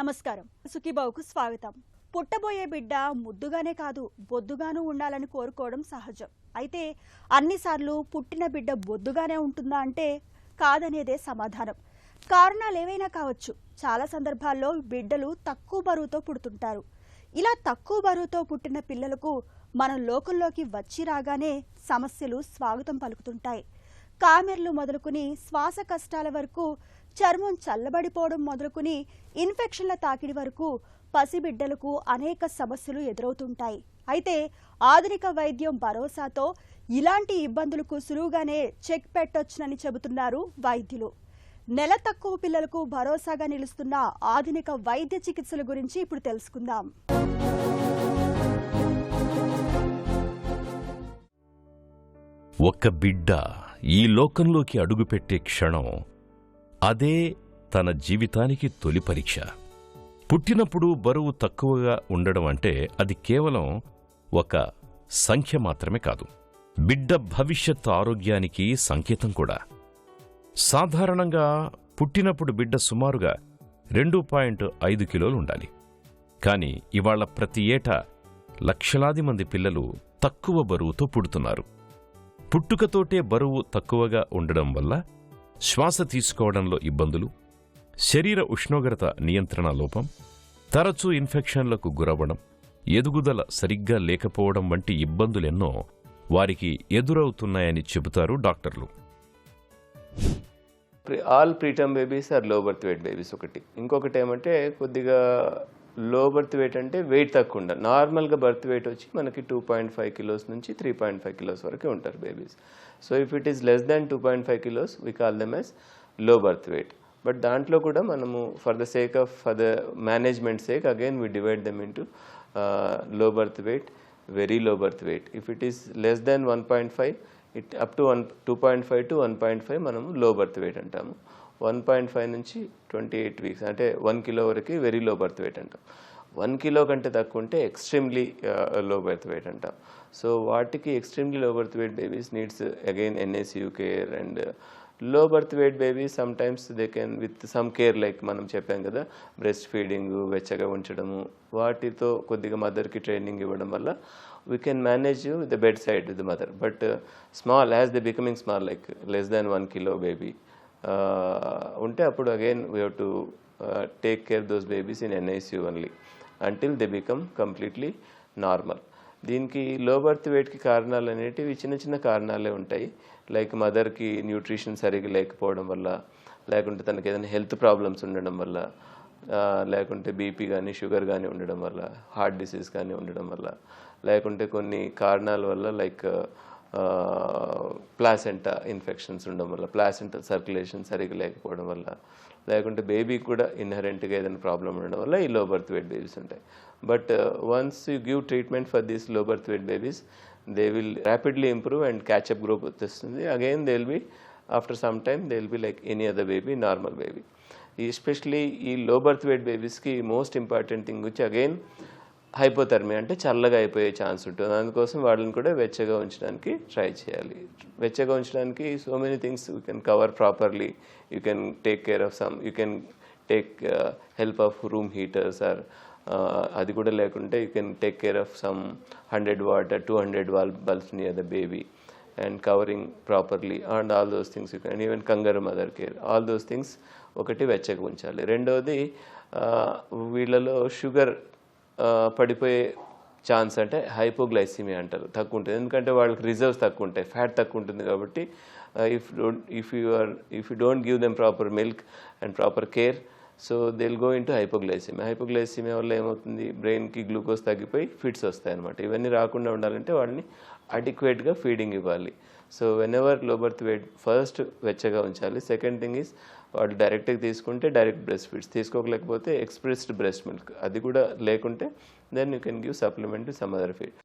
నమస్కారం. సుఖీబావుకు స్వాగతం. పుట్టబోయే బిడ్డ ముద్దుగానే కాదు బొద్దుగాను ఉండాలని కోరుకోవడం సహజం. అయితే అన్నిసార్లు పుట్టిన బిడ్డ బొద్దుగానే ఉంటుందా అంటే కాదనేదే సమాధానం. కారణాలు ఏవైనా కావచ్చు. చాలా సందర్భాల్లో బిడ్డలు తక్కువ బరువుతో పుడుతుంటారు. ఇలా తక్కువ బరువుతో పుట్టిన పిల్లలకు మనం లోకంలోకి వచ్చి రాగానే సమస్యలు స్వాగతం పలుకుతుంటాయి. కామెర్లు మొదలుకుని శ్వాస కష్టాల వరకు, చర్మం చల్లబడిపోవడం మొదలుకుని ఇన్ఫెక్షన్ల తాకిడి వరకు పసిబిడ్డలకు అనేక సమస్యలు ఎదురవుతుంటాయి. అయితే ఆధునిక వైద్యం భరోసాతో ఇలాంటి ఇబ్బందులకు సులువుగానే చెక్ పెట్టొచ్చునని చెబుతున్నారు వైద్యులు. నెల తక్కువ పిల్లలకు భరోసాగా నిలుస్తున్న ఆధునిక వైద్య చికిత్సల గురించి ఇప్పుడు తెలుసుకుందాం. ఒక్క బిడ్డ ఈ లోకంలోకి అడుగుపెట్టే క్షణం అదే తన జీవితానికి తొలి పరీక్ష. పుట్టినప్పుడు బరువు తక్కువగా ఉండడం అంటే అది కేవలం ఒక సంఖ్య మాత్రమే కాదు, బిడ్డ భవిష్యత్ ఆరోగ్యానికి సంకేతం కూడా. సాధారణంగా పుట్టినప్పుడు బిడ్డ సుమారుగా 2.5 కిలోలు ఉండాలి. కానీ ఇవాళ ప్రతి ఏటా లక్షలాది మంది పిల్లలు తక్కువ బరువుతో పుడుతున్నారు. పుట్టుకతోటే బరువు తక్కువగా ఉండడం వల్ల శ్వాస తీసుకోవడంలో ఇబ్బందులు, శరీర ఉష్ణోగ్రత నియంత్రణ లోపం, తరచూ ఇన్ఫెక్షన్లకు గురవ్వడం, ఎదుగుదల సరిగ్గా లేకపోవడం వంటి ఇబ్బందులెన్నో వారికి ఎదురవుతున్నాయని చెబుతారు డాక్టర్లు. All preterm babies are low birth weight babies ఒకటి. ఇంకొకటి ఏమంటే కొద్దిగా లో బర్త్ వెయిట్ అంటే వెయిట్ తక్కువ ఉండాలి. నార్మల్గా బర్త్ వెయిట్ వచ్చి మనకి 2.5 కిలోస్ నుంచి 3.5 కిలోస్ వరకు ఉంటారు babies. So if it is less than 2.5 kilos we call them as low birth wait. But దాంట్లో కూడా మనము for the management sake again we divide them into లో birth wait, very low birth wait. If it is less than 1.5 up to 2.5 to 1.5 మనము లో birth wait అంటాము. 1.5 నుంచి 28 weeks అంటే 1 kilo వరకు వెరీ లో బర్త్ వెయిట్ అంటాం. 1 kilo కంటే తక్కువ ఉంటే ఎక్స్ట్రీమ్లీ లో బర్త్ వెయిట్ అంటాం. సో వాటికి ఎక్స్ట్రీమ్లీ లో birth weight babies needs again NICU care. And లో birth weight babies sometimes they can with some care like మనం చెప్పాం కదా, బ్రెస్ట్ ఫీడింగ్, వెచ్చగా ఉంచడము, వాటితో కొద్దిగా మదర్కి ట్రైనింగ్ ఇవ్వడం వల్ల we can manage you with the bedside with the mother. But small, as they becoming small, like less than 1 kilo baby, unte appudu again we have to take care of those babies in NICU only until they become completely normal. దీనికి low birth వెయిట్కి కారణాలు అనేటివి చిన్న చిన్న కారణాలే ఉంటాయి. Like మదర్కి nutrition సరిగ్గా లేకపోవడం వల్ల, లేకుంటే తనకి ఏదైనా హెల్త్ ప్రాబ్లమ్స్ ఉండడం వల్ల, లేకుంటే బీపీ కానీ షుగర్ కానీ ఉండడం వల్ల, హార్ట్ డిసీజ్ కానీ ఉండడం వల్ల, లేకుంటే కొన్ని కారణాల వల్ల లైక్ ప్లాసెంటా ఇన్ఫెక్షన్స్ ఉండడం వల్ల, ప్లాసెంటా సర్క్యులేషన్ సరిగ్గా లేకపోవడం వల్ల, లేకుంటే బేబీకి కూడా ఇన్హరెంట్గా ఏదైనా ప్రాబ్లం ఉండడం వల్ల ఈ లో బర్త్ వెయిట్ బేబీస్ ఉంటాయి. But once you give treatment for these low birth weight babies they will rapidly improve and catch up growth వచ్చేస్తుంది. Again they will be after some time they will be like any other baby, normal baby. Especially ఈ low birth weight బేబీస్కి most important thing వచ్చి again hypothermia అంటే చల్లగా అయిపోయే chance ఉంటుంది. అందుకోసం వాళ్ళని కూడా వెచ్చగా ఉంచడానికి ట్రై చేయాలి. వెచ్చగా ఉంచడానికి so many things you can cover properly. You can take care of some, you can take help of room heaters or అది కూడా లేకుంటే you can take care of some 100 watt or 200 watt bulbs near the baby and covering properly and all those things you can, even kangaroo mother care, all those things ఒకటి వెచ్చగా ఉంచాలి. రెండవది వీళ్ళలో sugar పడిపోయే chance అంటే hypoglycaemia అంటారు, తక్కువ ఉంటుంది. ఎందుకంటే వాళ్ళకి రిజర్వ్స్ తక్కువ ఉంటాయి, ఫ్యాట్ తక్కువ ఉంటుంది. కాబట్టి if you don't give them proper milk and proper care, so they will go into hypoglycaemia. Hypoglycaemia వల్ల ఏమవుతుంది, బ్రెయిన్కి గ్లూకోజ్ తగ్గిపోయి ఫిట్స్ వస్తాయి అనమాట. ఇవన్నీ రాకుండా ఉండాలంటే వాళ్ళని అడిక్వేట్గా ఫీడింగ్ ఇవ్వాలి. So whenever low birth weight first వెచ్చగా ఉంచాలి. సెకండ్ థింగ్ ఈజ్ వాళ్ళు డైరెక్ట్గా తీసుకుంటే డైరెక్ట్ బ్రెస్ట్ ఫీడ్స్, తీసుకోలేకపోతే ఎక్స్ప్రెస్డ్ బ్రెస్ట్ మిల్క్, అది కూడా లేకుంటే then you can give supplement to some other feed.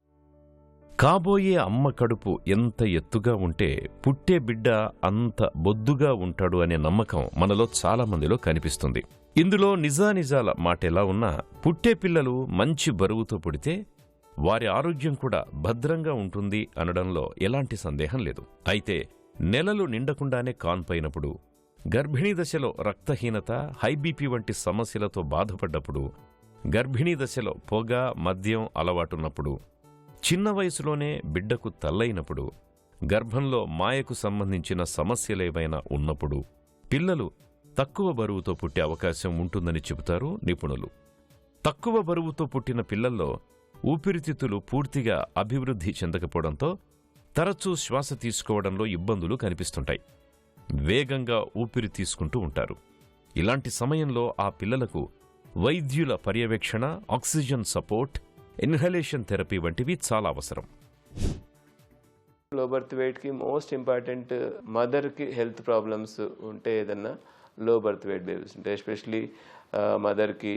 కాబోయే అమ్మ కడుపు ఎంత ఎత్తుగా ఉంటే పుట్టే బిడ్డ అంత బొద్దుగా ఉంటాడు అనే నమ్మకం మనలో చాలా మందిలో కనిపిస్తుంది. ఇందులో నిజానిజాల మాటెలా ఉన్నా పుట్టే పిల్లలు మంచి బరువుతో పుడితే వారి ఆరోగ్యం కూడా భద్రంగా ఉంటుంది అనడంలో ఎలాంటి సందేహం లేదు. అయితే నెలలు నిండకుండానే కాన్పైనప్పుడు గర్భిణీ దశలో రక్తహీనత, హై బీపీ వంటి సమస్యలతో బాధపడ్డప్పుడు, గర్భిణీ దశలో పొగ, మద్యం అలవాటున్నప్పుడు, చిన్న వయసులోనే బిడ్డకు తల్లైనప్పుడు, గర్భంలో మాయకు సంబంధించిన సమస్యలేవైనా ఉన్నప్పుడు పిల్లలు తక్కువ బరువుతో పుట్టే అవకాశం ఉంటుందని చెబుతారు నిపుణులు. తక్కువ బరువుతో పుట్టిన పిల్లల్లో ఊపిరితిత్తులు పూర్తిగా అభివృద్ధి చెందకపోవడంతో తరచూ శ్వాస తీసుకోవడంలో ఇబ్బందులు కనిపిస్తుంటాయి. వేగంగా ఊపిరి తీసుకుంటూ ఉంటారు. ఇలాంటి సమయంలో ఆ పిల్లలకు వైద్యుల పర్యవేక్షణ, ఆక్సిజన్ సపోర్ట్, ఇన్హలేషన్ థెరపీ వంటివి చాలా అవసరం. లో బర్త్ వెయిట్కి మోస్ట్ ఇంపార్టెంట్ మదర్కి హెల్త్ ప్రాబ్లమ్స్ ఉంటే ఏదన్నా లో బర్త్ వెయిట్ బేబీస్ ఉంటాయి. ఎస్పెషలీ మదర్కి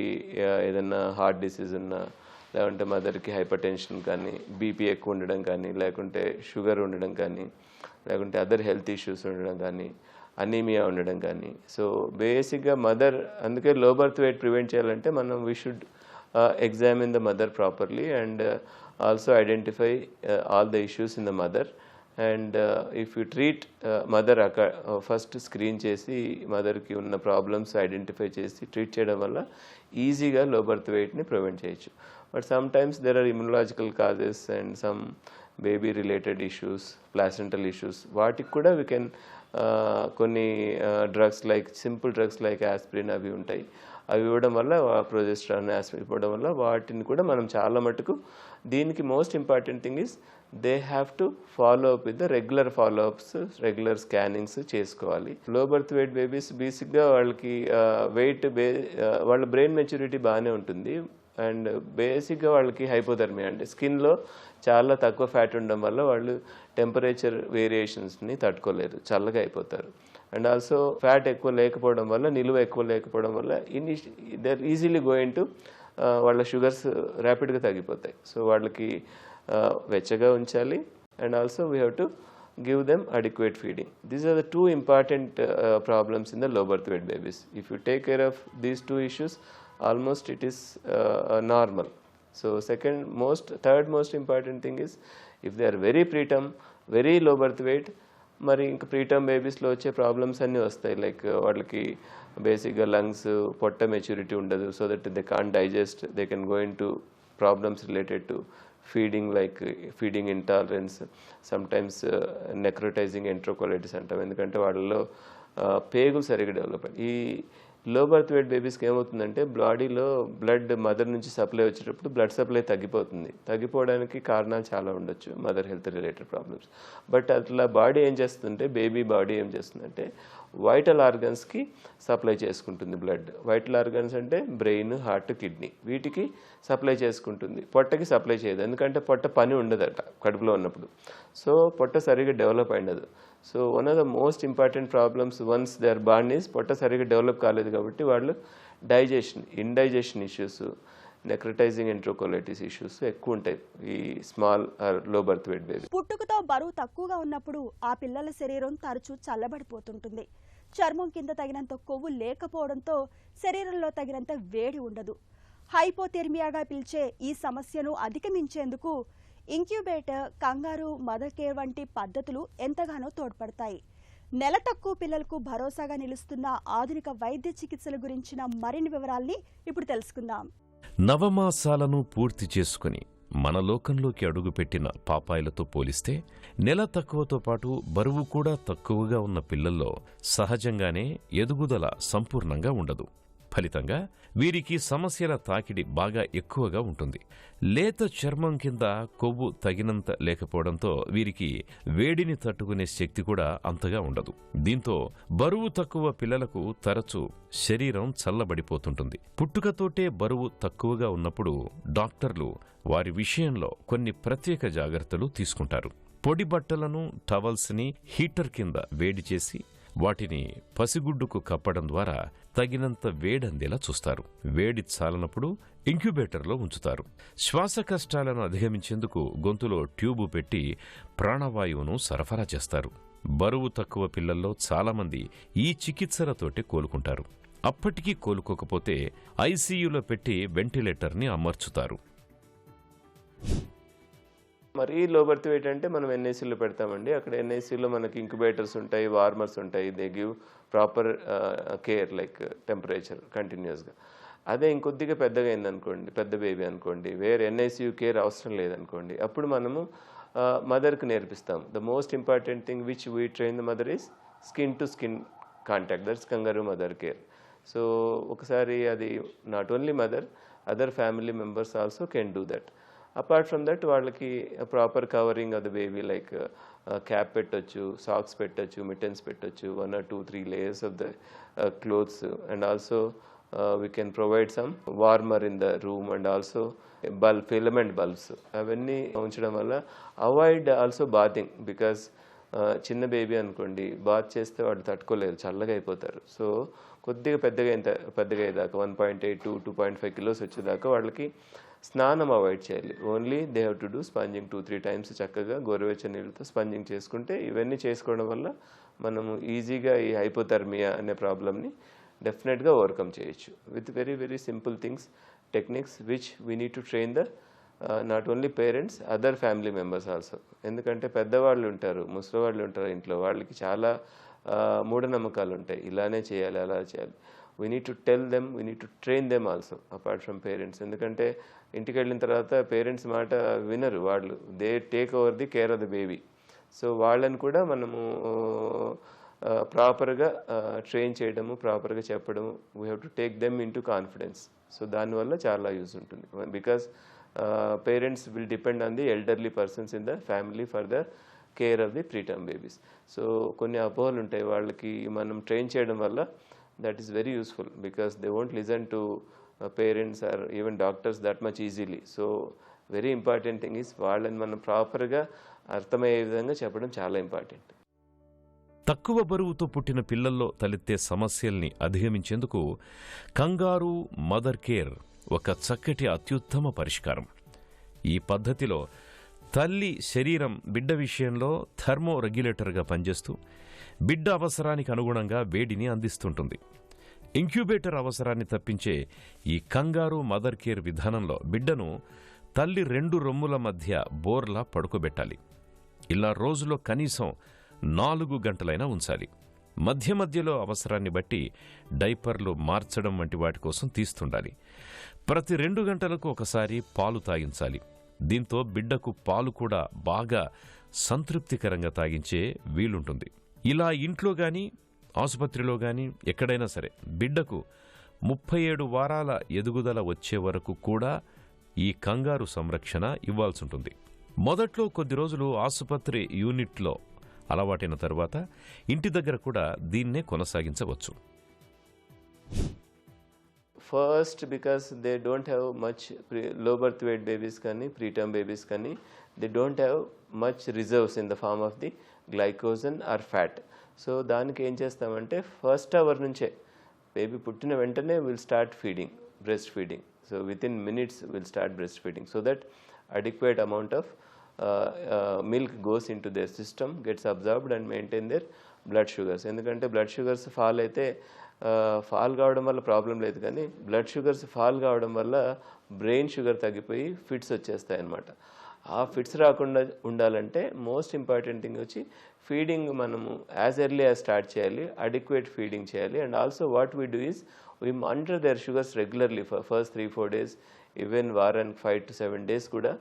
ఏదన్నా హార్ట్ డిసీజ్ ఉన్నా, లేకుంటే మదర్కి హైపర్ టెన్షన్ కానీ, బీపీ ఎక్కువ ఉండడం కానీ, లేకుంటే షుగర్ ఉండడం కానీ, లేకుంటే అదర్ హెల్త్ ఇష్యూస్ ఉండడం కానీ, అనీమియా ఉండడం కానీ. సో బేసిక్గా మదర్, అందుకే లో బర్త్ వెయిట్ ప్రివెంట్ చేయాలంటే మనం we should examine the mother properly and also identify all the issues in the mother. And if you treat mother first screen చేసి మదర్కి ఉన్న ప్రాబ్లమ్స్ ఐడెంటిఫై చేసి ట్రీట్ చేయడం వల్ల ఈజీగా లో బర్త్ వెయిట్ని ప్రివెంట్ చేయొచ్చు. But some times there are immunological causes and some baby related issues, placental issues, వాటికి కూడా వీ కెన్ కొన్ని drugs like simple drugs like aspirin అవి ఉంటాయి. అవి ఇవ్వడం వల్ల ప్రొజెస్ట్రాన్, ఆస్పిరిన్ ఇవ్వడం వల్ల వాటిని కూడా మనం చాలా మటుకు, దీనికి most important thing is they have to follow up with the regular follow ups, regular scannings చేసుకోవాలి. లో బర్త్ వెయిట్ బేబీస్ బేసిక్గా వాళ్ళకి వెయిట్ వాళ్ళ బ్రెయిన్ మెచ్యూరిటీ బాగానే ఉంటుంది. అండ్ బేసిక్గా వాళ్ళకి హైపోథర్మియా అంటే స్కిన్లో చాలా తక్కువ ఫ్యాట్ ఉండడం వల్ల వాళ్ళు టెంపరేచర్ వేరియేషన్స్ని తట్టుకోలేరు, చల్లగా అయిపోతారు. అండ్ ఆల్సో ఫ్యాట్ ఎక్కువ లేకపోవడం వల్ల, నిలువ ఎక్కువ లేకపోవడం వల్ల they are easily going to వాళ్ళ షుగర్స్ ర్యాపిడ్గా తగ్గిపోతాయి. సో వాళ్ళకి వెచ్చగా ఉంచాలి. And also we have to give them adequate feeding. These are the two important problems in the low birth weight babies. If you take care of these two issues, almost it is normal. So third most important thing is if they are very preterm, very low birth weight, మరి ఇంకా preterm బేబీస్లో వచ్చే problems అన్నీ వస్తాయి. Like వాళ్ళకి బేసిక్గా lungs, పొట్ట maturity ఉండదు. So that they can't digest, they can go into problems related to feeding, like feeding intolerance, sometimes necrotizing enterocolitis అంటాం. ఎందుకంటే వాళ్ళలో పేగులు సరిగ్గా డెవలప్ అయ్యి. ఈ లో బర్త్ వెయిట్ బేబీస్కి ఏమవుతుందంటే బాడీలో బ్లడ్ మదర్ నుంచి సప్లై వచ్చేటప్పుడు బ్లడ్ సప్లై తగ్గిపోతుంది. తగ్గిపోవడానికి కారణాలు చాలా ఉండొచ్చు, mother health related problems. But అట్లా బాడీ ఏం చేస్తుందంటే, బేబీ బాడీ ఏం చేస్తుందంటే వైటల్ ఆర్గన్స్కి సప్లై చేసుకుంటుంది బ్లడ్. వైటల్ ఆర్గన్స్ అంటే బ్రెయిన్, హార్ట్, కిడ్నీ, వీటికి సప్లై చేసుకుంటుంది. పొట్టకి సప్లై చేయదు, ఎందుకంటే పొట్ట పని ఉండదట కడుపులో ఉన్నప్పుడు. సో పొట్ట సరిగ్గా డెవలప్ అయినదు. So one of the most important problems once they are born is పొట్ట సరిగ్గా డెవలప్ కాలేదు కాబట్టి వాళ్ళు digestion, indigestion issues, necrotizing enterocolitis issues ఎక్కువ ఉంటాయి ఈ small or low birth weight baby. పుట్టుకతో బరువు తక్కువగా ఉన్నప్పుడు ఆ పిల్లల శరీరం తరచూ చల్లబడిపోతుంటుంది. చర్మం కింద తగినంత కొవ్వు లేకపోవడంతో శరీరంలో తగినంత వేడి ఉండదు. హైపోథెర్మియాగా పిలిచే ఈ సమస్యను అధిగమించేందుకు ఇంక్యుబేటర్, కంగారు, మదర్ కేర్ వంటి పద్ధతులు ఎంతగానో తోడ్పడతాయి. నెల తక్కువ పిల్లలకు భరోసాగా నిలుస్తున్న ఆధునిక వైద్య చికిత్సల గురించిన మరిన్ని వివరాల్ని ఇప్పుడు తెలుసుకుందాం. నవమాసాలను పూర్తి చేసుకుని మన లోకంలోకి అడుగుపెట్టిన పాపాయిలతో పోలిస్తే నెల తక్కువతో పాటు బరువు కూడా తక్కువగా ఉన్న పిల్లల్లో సహజంగానే ఎదుగుదల సంపూర్ణంగా ఉండదు. ఫలితంగా వీరికి సమస్యల తాకిడి బాగా ఎక్కువగా ఉంటుంది. లేత చర్మం కింద కొవ్వు తగినంత లేకపోవడంతో వీరికి వేడిని తట్టుకునే శక్తి కూడా అంతగా ఉండదు. దీంతో బరువు తక్కువ పిల్లలకు తరచూ శరీరం చల్లబడిపోతుంటుంది. పుట్టుకతోటే బరువు తక్కువగా ఉన్నప్పుడు డాక్టర్లు వారి విషయంలో కొన్ని ప్రత్యేక జాగ్రత్తలు తీసుకుంటారు. పొడి బట్టలను, టవల్స్ని హీటర్ కింద వేడి చేసి వాటిని పసిగుడ్డుకు కప్పడం ద్వారా తగినంత వేడందేలా చూస్తారు. వేడి చాలనప్పుడు ఇంక్యుబేటర్లో ఉంచుతారు. శ్వాస కష్టాలను అధిగమించేందుకు గొంతులో ట్యూబు పెట్టి ప్రాణవాయువును సరఫరా చేస్తారు. బరువు తక్కువ పిల్లల్లో చాలామంది ఈ చికిత్సలతోటి కోలుకుంటారు. అప్పటికీ కోలుకోకపోతే ఐసీయూలో పెట్టి వెంటిలేటర్ని అమర్చుతారు. మరీ లో బర్త్ వెయిట్ అంటే మనం ఎన్ఐసీలో పెడతామండి. అక్కడ ఎన్ఐసీలో మనకి ఇంక్యుబేటర్స్ ఉంటాయి, వార్మర్స్ ఉంటాయి. They give proper care like temperature కంటిన్యూస్గా. అదే ఇంకొద్దిగా పెద్దగా అయిందనుకోండి, పెద్ద బేబీ అనుకోండి, వేరే ఎన్ఐసీయూ కేర్ అవసరం లేదనుకోండి, అప్పుడు మనము మదర్కి నేర్పిస్తాం. The most important thing which we train the mother is skin to skin contact. That's kangaroo mother care. So ఒకసారి అది not only mother, other family members also can do that. Apart from that వాళ్ళకి proper covering of the baby like cap పెట్టచ్చు, socks పెట్టచ్చు, mittens పెట్టచ్చు, 1 or 2, 3 layers of the clothes, and also we can provide some warmer in the room, and also bulb, filament bulbs అవన్నీ ఉంచడం వల్ల avoid also bathing. Because చిన్న baby అనుకోండి, bath చేస్తే వాళ్ళు తట్టుకోలేరు, చల్లగా అయిపోతారు. సో కొద్దిగా పెద్దగా అయ్యేదాకా 1.8 to 2.5 kilos వచ్చేదాకా వాళ్ళకి స్నానం అవాయిడ్ చేయాలి. Only they have to do sponging 2-3 times. చక్కగా గోరువెచ్చని నీళ్ళతో స్పంజింగ్ చేసుకుంటే, ఇవన్నీ చేసుకోవడం వల్ల మనము ఈజీగా ఈ హైపోథర్మియా అనే ప్రాబ్లమ్ని డెఫినెట్గా ఓవర్కమ్ చేయొచ్చు with very very simple things, techniques which we need to train the not only parents, other family members also. ఎందుకంటే పెద్దవాళ్ళు ఉంటారు, ముసలివాళ్ళు ఉంటారు ఇంట్లో, వాళ్ళకి చాలా మూఢనమ్మకాలు ఉంటాయి. ఇలానే చేయాలి, అలా చేయాలి. We need to tell them, we need to train them also apart from parents. ఎందుకంటే ఇంటికి వెళ్ళిన తర్వాత పేరెంట్స్ మాట వినరు వాళ్ళు, they take over the care of the baby. So వాళ్ళని కూడా మనము ప్రాపర్గా ట్రైన్ చేయడము, ప్రాపర్గా చెప్పడము, we have to take them in to confidence. So దానివల్ల చాలా యూజ్ ఉంటుంది. Because parents will depend on the elderly persons in the family for the care of the preterm babies. So కొన్ని అపోహలు ఉంటాయి వాళ్ళకి, మనం ట్రైన్ చేయడం వల్ల that is very useful because they won't listen to parents or even doctors that much easily. So very important thing is వాళ్ళని మనం ప్రాపర్గా అర్థమయ్యే విధంగా చెప్పడం చాలా ఇంపార్టెంట్. తక్కువ బరువుతో పుట్టిన పిల్లల్లో తలెత్తే సమస్యల్ని అధిగమించేందుకు కంగారు మదర్ కేర్ ఒక చక్కటి అత్యుత్తమ పరిష్కారం. ఈ పద్ధతిలో తల్లి శరీరం బిడ్డ విషయంలో థర్మో రెగ్యులేటర్గా పనిచేస్తూ బిడ్డ అవసరానికి అనుగుణంగా వేడిని అందిస్తుంటుంది. ఇంక్యుబేటర్ అవసరాన్ని తప్పించే ఈ కంగారు మదర్ కేర్ విధానంలో బిడ్డను తల్లి 2 రొమ్ముల మధ్య బోర్లా పడుకోబెట్టాలి. ఇలా రోజులో కనీసం 4 గంటలైనా ఉంచాలి. మధ్య మధ్యలో అవసరాన్ని బట్టి డైపర్లు మార్చడం వంటి వాటి కోసం తీస్తుండాలి. ప్రతి 2 గంటలకు ఒకసారి పాలు తాగించాలి. దీంతో బిడ్డకు పాలు కూడా బాగా సంతృప్తికరంగా తాగించే వీలుంటుంది. ఇలా ఇంట్లో గాని ఆసుపత్రిలో గాని ఎక్కడైనా సరే బిడ్డకు 37 వారాల ఎదుగుదల వచ్చే వరకు కూడా ఈ కంగారు సంరక్షణ ఇవ్వాల్సుంటుంది. మొదట్లో కొద్ది రోజులు ఆసుపత్రి యూనిట్లో అలవాటైన తర్వాత ఇంటి దగ్గర కూడా దీన్నే కొనసాగించవచ్చు. First because they don't have much low birth weight babies కానీ ప్రీటర్మ్ బేబీస్ కానీ they don't have much reserves in the form of the glycogen or fat. So దానికి ఏం చేస్తామంటే ఫస్ట్ అవర్ నుంచే బేబీ పుట్టిన వెంటనే will start feeding, breast feeding. So within minutes will start breast feeding so that adequate amount of milk goes into their system, gets absorbed and maintain their blood sugars. ఎందుకంటే blood sugars fall అయితే fall కావడం వల్ల problem లేదు, కానీ blood sugars fall కావడం వల్ల brain sugar తగ్గిపోయి fits వచ్చేస్తాయి అన్నమాట. ఆ ఫిట్స్ రాకుండా ఉండాలంటే మోస్ట్ ఇంపార్టెంట్ థింగ్ వచ్చి ఫీడింగ్ మనము యాజ్ ఎర్లీ యాజ్ స్టార్ట్ చేయాలి, అడిక్వేట్ ఫీడింగ్ చేయాలి. And also what we do is we monitor their sugars regularly for first 3-4 days, even వారానికి 5 to 7 days కూడా.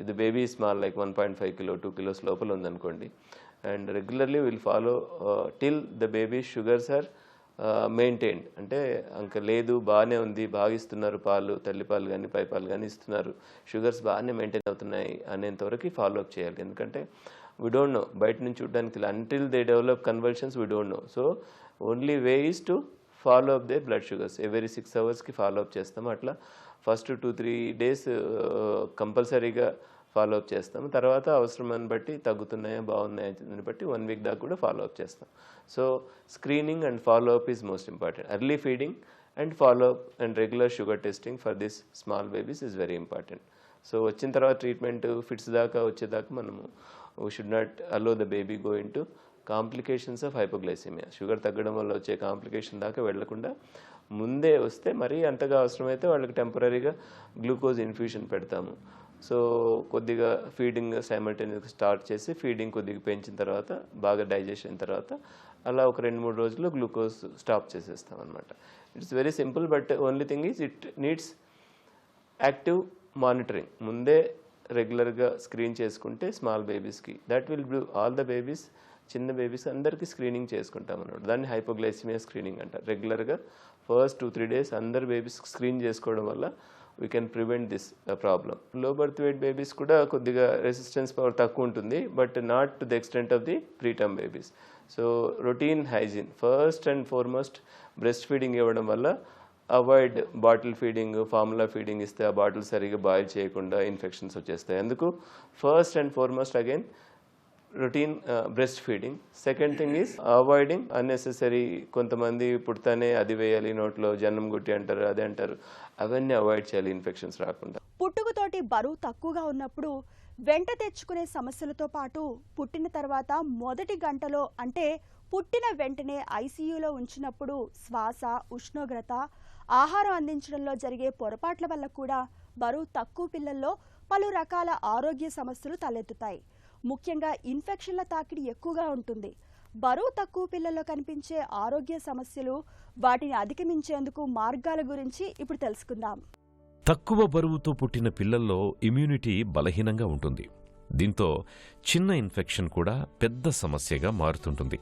ఇది baby small like 1.5 kilo 2 kilos లోపల ఉందనుకోండి, and regularly will follow till the baby sugars are maintained. అంటే అంక లేదు బాగానే ఉంది, బాగా ఇస్తున్నారు పాలు, తల్లిపాలు కానీ పైపాలు కానీ ఇస్తున్నారు, షుగర్స్ బాగానే మెయింటైన్ అవుతున్నాయి అనేంతవరకు ఫాలో అప్ చేయాలి. ఎందుకంటే వీ డోంట్ నో, బయట నుంచి చూడడానికి until they develop convulsions we don't know. So only way is to follow up they blood sugars. Every 6 hours follow up చేస్తాము. అట్లా ఫస్ట్ 2-3 days కంపల్సరీగా ఫాలో అప్ చేస్తాము. తర్వాత అవసరమని బట్టి తగ్గుతున్నాయా బాగున్నాయా దాన్ని బట్టి 1 week దాకా కూడా ఫాలో అప్ చేస్తాం. So screening and follow up is most important. Early feeding and follow up and regular sugar testing for this small babies is very important. So వచ్చిన తర్వాత ట్రీట్మెంట్ ఫిట్స్ దాకా వచ్చేదాకా మనము we should not allow the baby go into complications of hypoglycemia. Sugar తగ్గడం వల్ల వచ్చే complication దాకా వెళ్లకుండా ముందే వస్తే మరీ అంతగా అవసరమైతే వాళ్ళకి టెంపరీగా గ్లూకోజ్ ఇన్ఫ్యూషన్ పెడతాము. సో కొద్దిగా ఫీడింగ్ సైమల్టేనియస్గా స్టార్ట్ చేసి ఫీడింగ్ కొద్దిగా పెంచిన తర్వాత బాగా డైజెస్ట్ అయిన తర్వాత అలా ఒక 2-3 రోజుల్లో గ్లూకోజ్ స్టాప్ చేసేస్తాం అనమాట. It's very simple, but only thing is it needs active monitoring. ముందే రెగ్యులర్గా స్క్రీన్ చేసుకుంటే స్మాల్ బేబీస్కి that will do all the babies, చిన్న బేబీస్ అందరికీ స్క్రీనింగ్ చేసుకుంటాం అన్నమాట. దాన్ని హైపోగ్లైసిమియా స్క్రీనింగ్ అంటారు. రెగ్యులర్గా ఫస్ట్ 2-3 days అందరు బేబీస్ స్క్రీన్ చేసుకోవడం వల్ల we can prevent this problem. Low birth weight babies కూడా కొద్దిగా రెసిస్టెన్స్ పవర్ తక్కువ ఉంటుంది, but not to the extent of the preterm babies. So routine hygiene first and foremost. Breast feeding ఇవ్వడం వల్ల avoid bottle feeding, formula feeding ఇస్తే ఆ bottle సరిగా boil చేయకుండా ఇన్ఫెక్షన్స్ వచ్చేస్తాయి. అందుకు first and foremost again routine breast feeding. Second thing is avoiding unnecessary, కొంతమంది పుడతానే అది వేయాలి నోట్లో, జన్నం గుట్టి అంటారు, అదే అంటారు, అవన్నీ అవాయిడ్ చేయాలి ఇన్ఫెక్షన్స్ రాకుండా. పుట్టుకతోటి బరువు తక్కువగా ఉన్నప్పుడు వెంట తెచ్చుకునే సమస్యలతో పాటు పుట్టిన తర్వాత మొదటి గంటలో అంటే పుట్టిన వెంటనే ఐసీయూలో ఉంచినప్పుడు శ్వాస, ఉష్ణోగ్రత, ఆహారం అందించడంలో జరిగే పొరపాట్ల వల్ల కూడా బరువు తక్కువ పిల్లల్లో పలు రకాల ఆరోగ్య సమస్యలు తలెత్తుతాయి. ముఖ్యంగా ఇన్ఫెక్షన్ల తాకిడి ఎక్కువగా ఉంటుంది. బరువు తక్కువ పిల్లల్లో కనిపించే ఆరోగ్య సమస్యలు, వాటిని అధిగమించేందుకు మార్గాల గురించి ఇప్పుడు తెలుసుకుందాం. తక్కువ బరువుతో పుట్టిన పిల్లల్లో ఇమ్యూనిటీ బలహీనంగా ఉంటుంది. దీంతో చిన్న ఇన్ఫెక్షన్ కూడా పెద్ద సమస్యగా మారుతుంటుంది.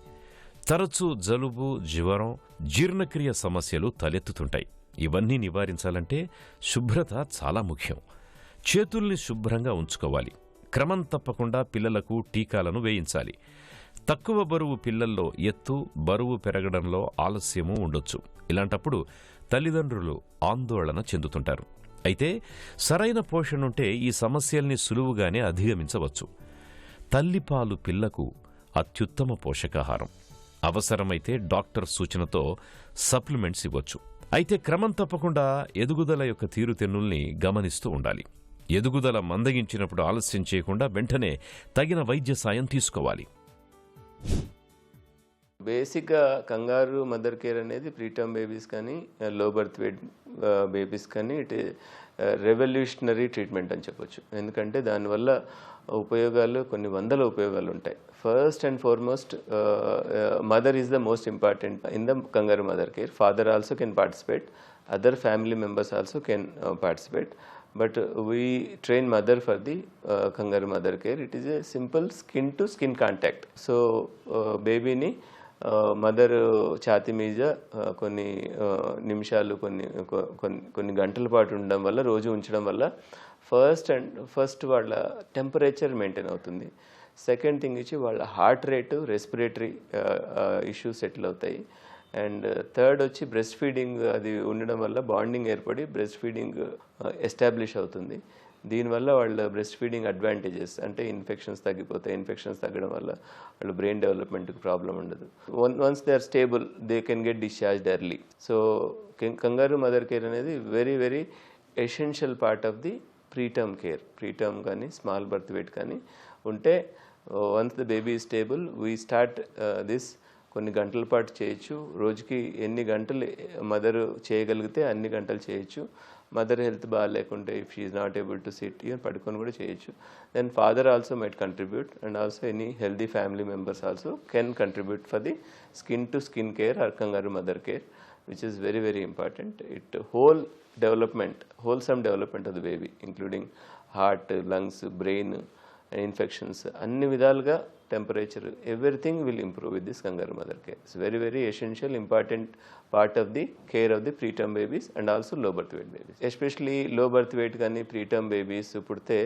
తరచూ జలుబు, జ్వరం, జీర్ణక్రియ సమస్యలు తలెత్తుతుంటాయి. ఇవన్నీ నివారించాలంటే శుభ్రత చాలా ముఖ్యం. చేతుల్ని శుభ్రంగా ఉంచుకోవాలి. క్రమం తప్పకుండా పిల్లలకు టీకాలను వేయించాలి. తక్కువ బరువు పిల్లల్లో ఎత్తు, బరువు పెరగడంలో ఆలస్యమూ ఉండొచ్చు. ఇలాంటప్పుడు తల్లిదండ్రులు ఆందోళన చెందుతుంటారు. అయితే సరైన పోషణుంటే ఈ సమస్యల్ని సులువుగానే అధిగమించవచ్చు. తల్లిపాలు పిల్లకు అత్యుత్తమ పోషకాహారం. అవసరమైతే డాక్టర్ సూచనతో సప్లిమెంట్స్ ఇవ్వచ్చు. అయితే క్రమం తప్పకుండా ఎదుగుదల యొక్క తీరుతెన్నుల్ని గమనిస్తూ ఉండాలి. ఎదుగుదల మందగించినప్పుడు ఆలస్యం చేయకుండా వెంటనే తగిన వైద్య సాయం తీసుకోవాలి. బేసిక్గా కంగారు మదర్ కేర్ అనేది ప్రీటర్మ్ బేబీస్ కానీ లో బర్త్ వెయిట్ బేబీస్ కానీ ఇట్ రెవల్యూషనరీ ట్రీట్మెంట్ అని చెప్పొచ్చు. ఎందుకంటే దానివల్ల ఉపయోగాలు కొన్ని వందల ఉపయోగాలు ఉంటాయి. First and foremost mother is the most important in the kangaroo mother care. Father also can participate, other family members also can participate, but we train mother for the kangaroo mother care. It is a simple skin to skin contact. So baby ni mother ఛాతి మీద కొన్ని నిమిషాలు కొన్ని గంటల పాటు ఉండడం వల్ల, రోజు ఉంచడం వల్ల ఫస్ట్ వాళ్ళ టెంపరేచర్ మెయింటైన్ అవుతుంది. సెకండ్ థింగ్ ఇచ్చి వాళ్ళ heart rate, respiratory issues settle అవుతాయి. అండ్ థర్డ్ వచ్చి బ్రెస్ట్ ఫీడింగ్ అది ఉండడం వల్ల బాండింగ్ ఏర్పడి బ్రెస్ట్ ఫీడింగ్ ఎస్టాబ్లిష్ అవుతుంది. దీనివల్ల వాళ్ళ బ్రెస్ట్ ఫీడింగ్ అడ్వాంటేజెస్ అంటే ఇన్ఫెక్షన్స్ తగ్గిపోతాయి. ఇన్ఫెక్షన్స్ తగ్గడం వల్ల వాళ్ళ బ్రెయిన్ డెవలప్మెంట్కి ప్రాబ్లం ఉండదు. Once they are stable they can get discharged early. So kangaroo mother care అనేది very very essential part of the preterm care. Preterm కానీ స్మాల్ బర్త్ వెయిట్ కానీ ఉంటే once the baby is stable we start this. కొన్ని గంటల పాటు చేయొచ్చు. రోజుకి ఎన్ని గంటలు మదర్ చేయగలిగితే అన్ని గంటలు చేయొచ్చు. మదర్ హెల్త్ బాగాలేకుంటే if she is not able to sit even పడుకొని కూడా చేయొచ్చు. Then father also might contribute and also any healthy family members also can contribute for the skin to skin care or kangaroo mother care, which is very very important. It wholesome development of the baby including heart, lungs, brain and infections, అన్ని విధాలుగా temperature, everything will improve with this kangaroo mother care. It's very very essential important part of the care of the preterm babies and also low birth weight babies. Especially low birth weight కానీ preterm babies పుడితే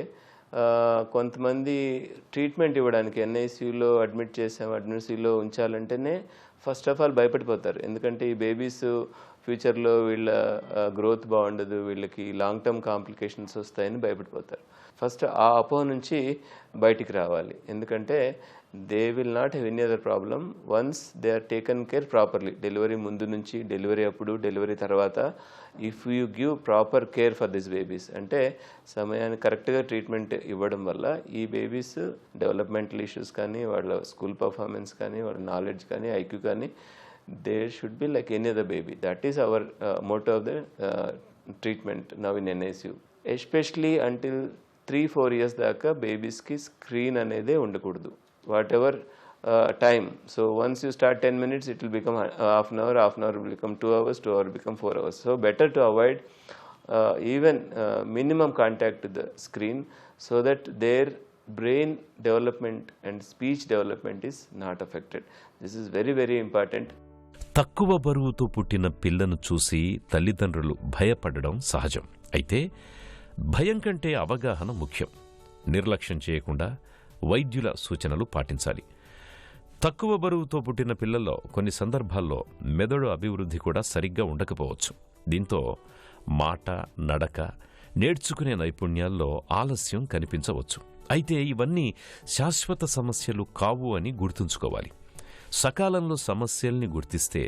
కొంతమంది treatment ఇవ్వడానికి ఎన్ఐసీయూలో admit చేసాము, అడ్మిట్సీలో ఉంచాలంటేనే first of all భయపడిపోతారు. ఎందుకంటే ఈ babies ఫ్యూచర్లో వీళ్ళ growth బాగుండదు, వీళ్ళకి లాంగ్ టర్మ్ కాంప్లికేషన్స్ వస్తాయని భయపడిపోతారు. ఫస్ట్ ఆ అపోహ నుంచి బయటికి రావాలి. ఎందుకంటే they will not have any other problem once they are taken care properly. Delivery ముందు నుంచి, డెలివరీ అప్పుడు, డెలివరీ తర్వాత if you give proper care for this babies అంటే సమయానికి కరెక్ట్గా ట్రీట్మెంట్ ఇవ్వడం వల్ల ఈ బేబీస్ డెవలప్మెంటల్ ఇష్యూస్ కానీ, వాళ్ళ స్కూల్ పర్ఫార్మెన్స్ కానీ, వాళ్ళ నాలెడ్జ్ కానీ, ఐక్యూ కానీ, they should be like any other baby. That is our motto of the treatment now in NICU. Especially until 3-4 years దాకా బేబీస్కి స్క్రీన్ అనేదే ఉండకూడదు, what ever time. So once you start 10 minutes, it will become half an hour will become 2 hours, 2 hours will become 4 hours. So better to avoid even minimum contact to the screen, so that their brain development and speech development is not affected. This is very, very important. తక్కువ బరువుతో పుట్టిన పిల్లను చూసి తల్లిదండ్రులు భయపడడం సహజం. అయితే భయం కంటే అవగాహన ముఖ్యం. నిర్లక్ష్యం చేయకుండా వైద్యుల సూచనలు పాటించాలి. తక్కువ బరువుతో పుట్టిన పిల్లల్లో కొన్ని సందర్భాల్లో మెదడు అభివృద్ధి కూడా సరిగ్గా ఉండకపోవచ్చు. దీంతో మాట, నడక, నేర్చుకునే నైపుణ్యాల్లో ఆలస్యం కనిపించవచ్చు. అయితే ఇవన్నీ శాశ్వత సమస్యలు కావు అని గుర్తుంచుకోవాలి. సకాలంలో సమస్యల్ని గుర్తిస్తే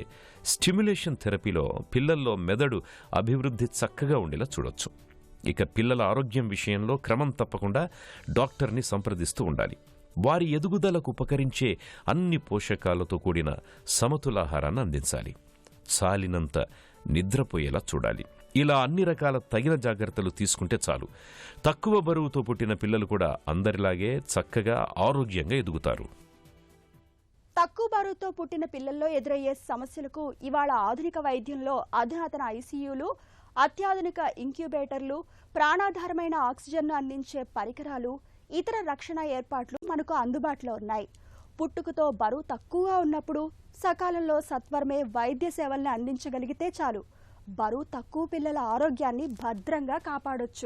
స్టిమ్యులేషన్ థెరపీలో పిల్లల్లో మెదడు అభివృద్ధి చక్కగా ఉండేలా చూడొచ్చు. ఇక పిల్లల ఆరోగ్యం విషయంలో క్రమం తప్పకుండా డాక్టర్ని సంప్రదిస్తూ ఉండాలి. వారి ఎదుగుదలకు ఉపకరించే అన్ని పోషకాలతో కూడిన సమతులాహారాన్ని అందించాలి. చాలినంత నిద్రపోయేలా చూడాలి. ఇలా అన్ని రకాల తగిన జాగ్రత్తలు తీసుకుంటే చాలు. తక్కువ బరువుతో పుట్టిన పిల్లలు కూడా అందరిలాగే చక్కగా ఆరోగ్యంగా ఎదుగుతారు. తక్కువ బరువుతో పుట్టిన పిల్లల్లో ఎదురయ్యే సమస్యలకు ఇవాళ ఆధునిక వైద్యంలో అధునాతన ఐసీయూలు, అత్యాధునిక ఇంక్యుబేటర్లు, ప్రాణాధారమైన ఆక్సిజన్ను అందించే పరికరాలు, ఇతర రక్షణ ఏర్పాట్లు మనకు అందుబాటులో ఉన్నాయి. పుట్టుకతో బరువు తక్కువగా ఉన్నప్పుడు సకాలంలో సత్వరమే వైద్య సేవల్ని అందించగలిగితే చాలు, బరువు తక్కువ పిల్లల ఆరోగ్యాన్ని భద్రంగా కాపాడొచ్చు.